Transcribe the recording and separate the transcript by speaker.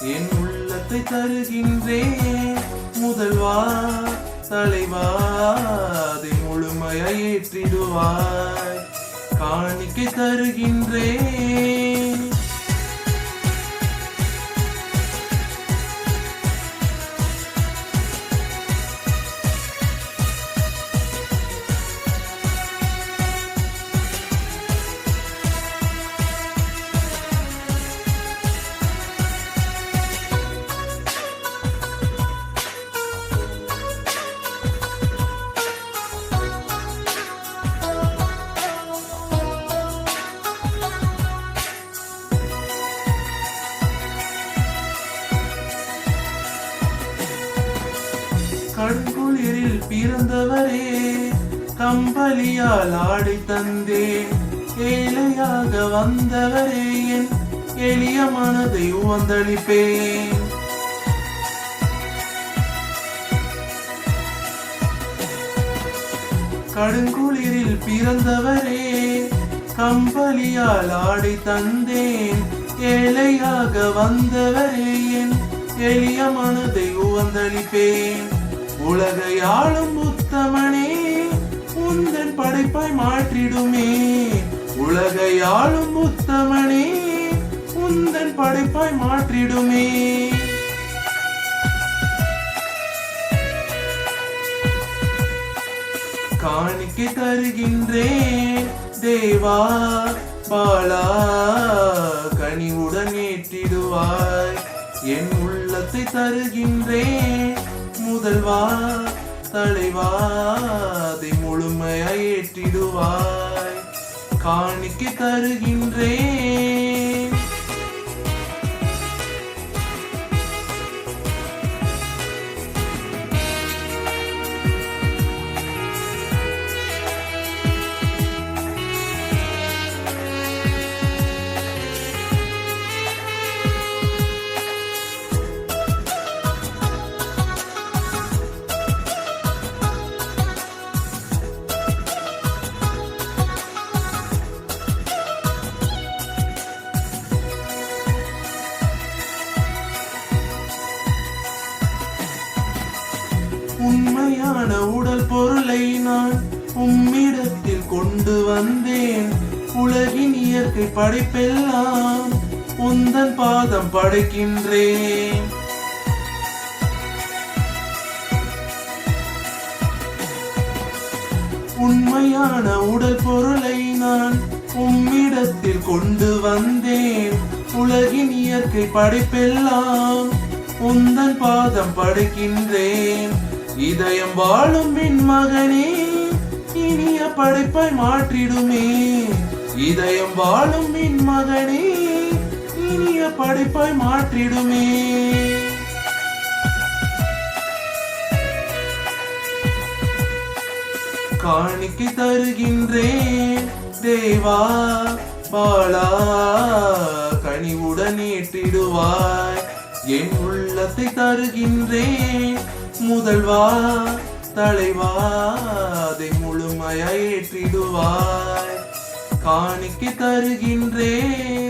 Speaker 1: என் உள்ளத்தை தருகின்றேன் முதல்வா தலைவா, அதை முழுமையாய் ஏற்றிடுவாய். காணிக்கை தருகின்றேன். கண்குளிரில் பிறந்தவரே, கம்பளியால் ஆடை தந்தேன். ஏழையாக வந்தவரே, என் எளிய மனதை உவந்தளிப்பேன். கடுங்குளிரில் பிறந்தவரே, கம்பளியால் ஆடை தந்தேன். ஏழையாக வந்தவரே, என் எளிய மனதை உவந்தளிப்பேன். உலகை ஆளும் உத்தமனே, உந்தன் படைப்பாய் மாற்றிடுமே. உலகை ஆளும் உத்தமனே, உந்தன் படைப்பாய் மாற்றிடுமே. காணிக்கை தருகின்றேன் தேவா பாலா, கனிவுடன் ஏற்றிடுவாய். என் உள்ளத்தை தருகின்றேன் முதல்வா தலைவா, அதை முழுமையாய் ஏற்றிடுவாய். காணிக்கை தருகின்றேன். உண்மையான உடல் பொருளை நான் உம்மிடத்தில் கொண்டு வந்தேன். உலகின் இயற்கை படைப்பெல்லாம் உந்தன் பாதம் படைக்கின்றேன். உண்மையான உடல் பொருளை நான் உம்மிடத்தில் கொண்டு வந்தேன். உலகின் இயற்கை படைப்பெல்லாம் உந்தன் பாதம் படைக்கின்றேன். இதயம் வாழும் என் மகனே, இனிய படைப்பாய் மாற்றிடுமே. இதயம் வாழும் என் மகனே, இனிய படைப்பாய் மாற்றிடுமே. காணிக்கை தருகின்றேன் தேவா பாலா, கனிவுடன் ஏற்றிடுவாய். என் உள்ளத்தை தருகின்றேன் முதல்வா தலைவா, அதை முழுமையாய் ஏற்றிடுவாய். காணிக்கை தருகின்றேன்.